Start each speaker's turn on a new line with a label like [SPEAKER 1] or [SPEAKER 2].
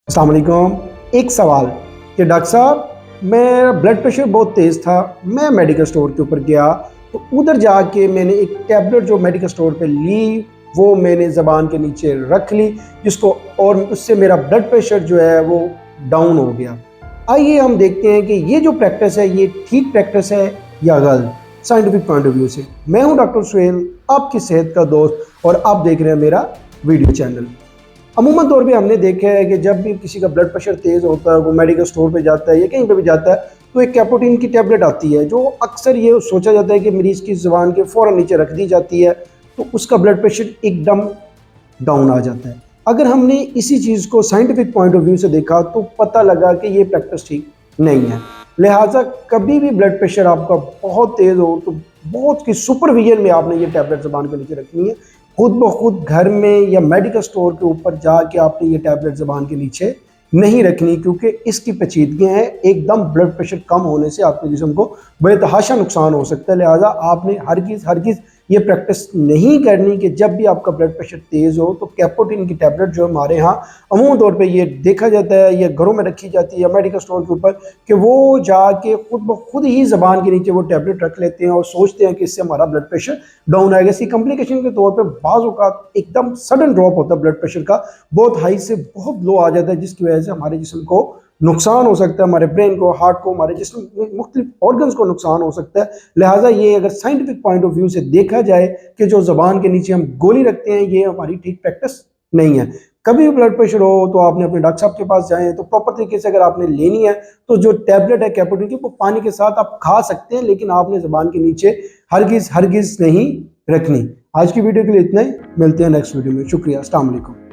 [SPEAKER 1] अस्सलाम वालेकुम। एक सवाल कि डॉक्टर साहब मेरा ब्लड प्रेशर बहुत तेज़ था, मैं मेडिकल स्टोर के ऊपर गया तो उधर जाके मैंने एक टैबलेट जो मेडिकल स्टोर पे ली वो मैंने ज़बान के नीचे रख ली जिसको और उससे मेरा ब्लड प्रेशर जो है वो डाउन हो गया। आइए हम देखते हैं कि ये जो प्रैक्टिस है ये ठीक प्रैक्टिस है या गलत, साइंटिफिक पॉइंट ऑफ व्यू से। मैं हूँ डॉक्टर सुहेल, आपकी सेहत का दोस्त, और आप देख रहे हैं मेरा वीडियो चैनल। अमूमन तौर पे हमने देखा है कि जब भी किसी का ब्लड प्रेशर तेज़ होता है, वो मेडिकल स्टोर पे जाता है या कहीं पे भी जाता है तो एक कैपोटीन की टैबलेट आती है जो अक्सर ये सोचा जाता है कि मरीज़ की ज़ुबान के फ़ौरन नीचे रख दी जाती है तो उसका ब्लड प्रेशर एकदम डाउन आ जाता है। अगर हमने इसी चीज़ को साइंटिफिक पॉइंट ऑफ व्यू से देखा तो पता लगा कि ये प्रैक्टिस ठीक नहीं है। लिहाजा कभी भी ब्लड प्रेशर आपका बहुत तेज़ हो तो बहुत की सुपरविजन में आपने ये टैबलेट ज़ुबान के नीचे रखनी है। खुद ब खुद घर में या मेडिकल स्टोर के ऊपर जाके आपने ये टैबलेट ज़ुबान के नीचे नहीं रखनी, क्योंकि इसकी पेचीदगियाँ हैं। एकदम ब्लड प्रेशर कम होने से आपके जिस्म को बेतहाशा नुकसान हो सकता है। लिहाजा आपने हरगिज़ ये प्रैक्टिस नहीं करनी कि जब भी आपका ब्लड प्रेशर तेज़ हो तो कैपोटीन की टैबलेट जो हमारे यहाँ अमूमन तौर पे ये देखा जाता है या घरों में रखी जाती है या मेडिकल स्टोर के ऊपर कि वो जाके खुद ब खुद ही ज़बान के नीचे वो टैबलेट रख लेते हैं और सोचते हैं कि इससे हमारा ब्लड प्रेशर डाउन आएगा। इसकी कॉम्प्लिकेशन के तौर पर बाज़ औक़ात एकदम सडन ड्रॉप होता है ब्लड प्रेशर का, बहुत हाई से बहुत लो आ जाता है जिसकी वजह से हमारे जिस्म को नुकसान हो सकता है, हमारे ब्रेन को, हार्ट को, हमारे जिस्म में मुख्तलिफ ऑर्गन्स को नुकसान हो सकता है। लिहाजा ये अगर साइंटिफिक पॉइंट ऑफ व्यू से देखा जाए कि जो ज़बान के नीचे हम गोली रखते हैं ये हमारी ठीक प्रैक्टिस नहीं है। कभी भी ब्लड प्रेशर हो तो आपने अपने डॉक्टर साहब के पास जाएं तो प्रॉपर तरीके से अगर आपने लेनी है तो जो टैबलेट है कैपोटीन की वो पानी के साथ आप खा सकते हैं, लेकिन आपने ज़बान के नीचे हरगिज़ नहीं रखनी। आज की वीडियो के लिए इतना ही, मिलते हैं नेक्स्ट वीडियो में। शुक्रिया, अस्सलाम वालेकुम।